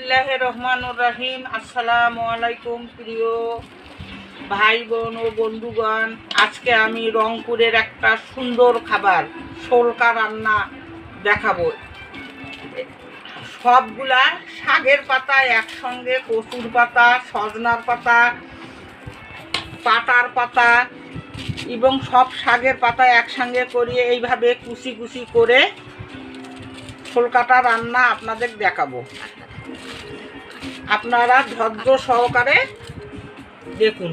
বিসমিল্লাহির রহমানির রহিম। আসসালামু আলাইকুম প্রিয় ভাই বোন ও বন্ধুগণ, আজকে আমি রংপুরের একটা সুন্দর খাবার শোলকা রান্না দেখাবো। সবগুলা শাকের পাতা একসঙ্গে, কচুর পাতা, সজনার পাতা, পাতার পাতা এবং সব শাকের পাতা একসঙ্গে করিয়ে এইভাবে কুচি কুচি করে শোলকাটা রান্না আপনাদের দেখাবো। আপনারা ধৈর্য সহকারে দেখুন।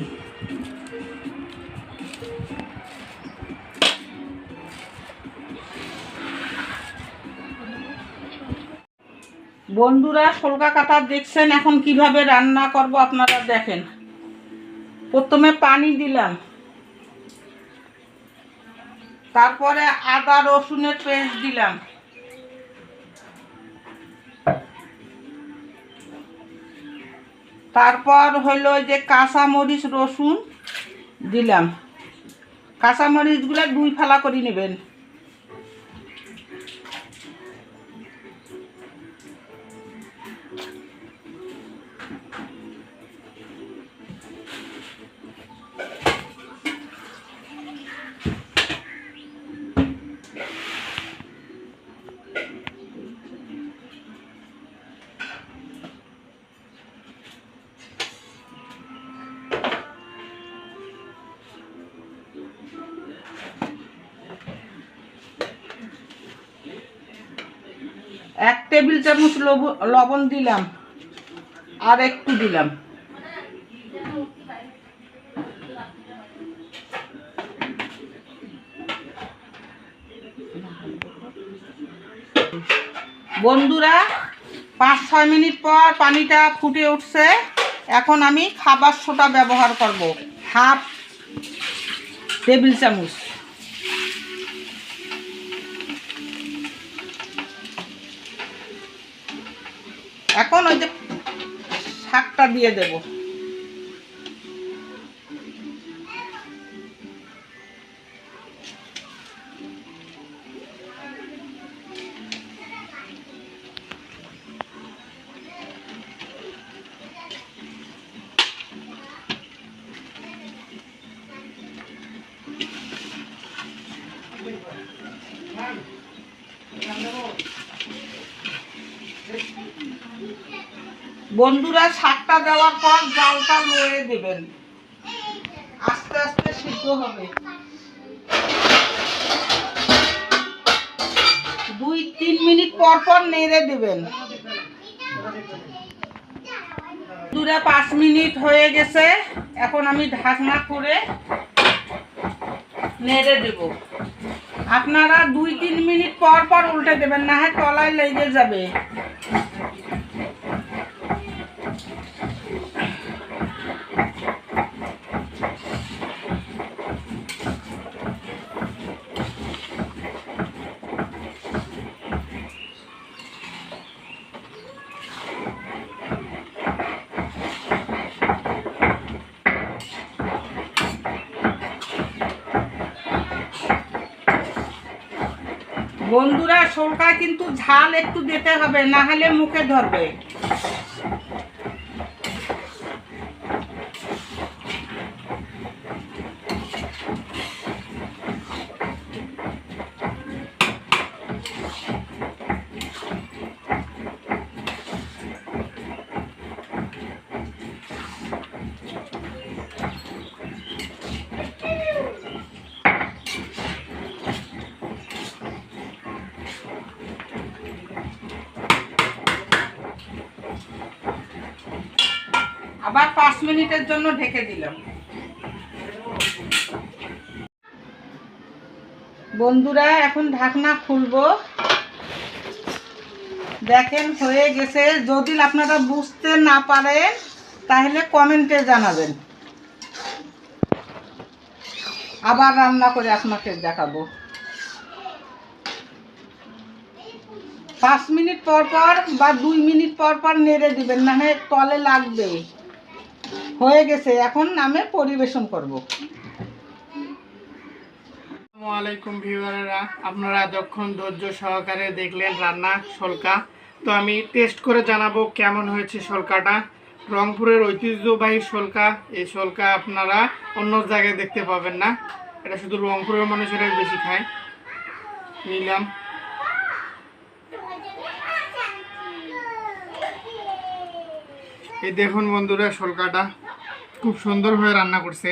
বন্ধুরা, শোলকা কাটা দেখছেন, এখন কিভাবে রান্না করব আপনারা দেখেন। প্রথমে পানি দিলাম, তারপরে আদা রসুনের পেস্ট দিলাম, তারপর হলো যে কাঁচামরিচ রসুন দিলাম। কাঁচামরিচগুলো 2 ফালা করে নেবেন। এক টেবিল চামচ লবণ দিলাম, আর একটু দিলাম। বন্ধুরা, 5-6 মিনিট পর পানিটা ফুটে উঠছে। এখন আমি খাবার সোডা ব্যবহার করব, হাফ টেবিল চামচ। এখন ওই যে শাকটা দিয়ে দেব। বন্ধুরা, শাকটা দেওয়ার পর জালটা লয়ে দেবেন, আস্তে আস্তে সিদ্ধ হবে। 2-3 মিনিট পর পর নেড়ে দেবেন। বন্ধুরা, 5 মিনিট হয়ে গেছে। এখন আমি ঢাকনা করে নেড়ে দেব। আপনারা 2-3 মিনিট পর পর উল্টে দেবেন, না হয় তলায় লেগে যাবে। বন্ধুরা, শোলকায় কিন্তু ঝাল একটু দিতে হবে, না হলে মুখে ধরবে। আবার 5 মিনিটের জন্য ঢেকে দিলাম। বন্ধুরা, এখন ঢাকনা খুলবো। দেখেন হয়ে গেছে। যদি আপনারা বুঝতে না পারেন তাহলে কমেন্টে জানাবেন, আবার রান্না করে আপনাকে দেখাবো। 5 মিনিট পর পর বা 2 মিনিট পর পর নেড়ে দিবেন, না হয় তলে লাগবে। হয়ে গেছে, এখন আমি পরিবেশন করব। আসসালামু আলাইকুম ভিউয়াররা, আপনারা যখন ধৈর্য সহকারে দেখলেন রান্না শোলকা, তো আমি টেস্ট করে জানাবো কেমন হয়েছে শলকাটা। রংপুরের ঐতিহ্যবাহী শলকা, এই শলকা আপনারা অন্য জায়গায় দেখতে পাবেন না, এটা শুধু রংপুরের মানুষেরাই বেশি খায়। নিলাম। এই দেখুন বন্ধুরা, শলকাটা খুব সুন্দর হয়ে রান্না করছে।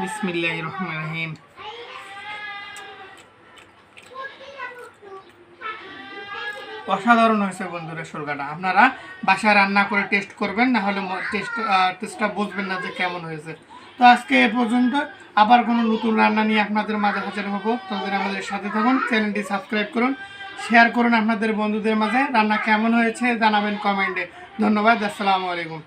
বিসমিল্লাহির রহমানির রহিম। অসাধারণ হয়েছে বন্ধুরা শলকাটা। আপনারা বাসায় রান্না করে টেস্ট করবেন, না হলে টেস্টটা বুঝবেন না যে কেমন হয়েছে। তো আজকে এ পর্যন্ত, আবার কোনো নতুন রান্না নিয়ে আপনাদের মাঝে হাজির হব। তখন আমাদের সাথে থাকুন, চ্যানেলটি সাবস্ক্রাইব করুন, শেয়ার করুন আপনাদের বন্ধুদের মাঝে। রান্না কেমন হয়েছে জানাবেন কমেন্টে। ধন্যবাদ। আসসালামু আলাইকুম।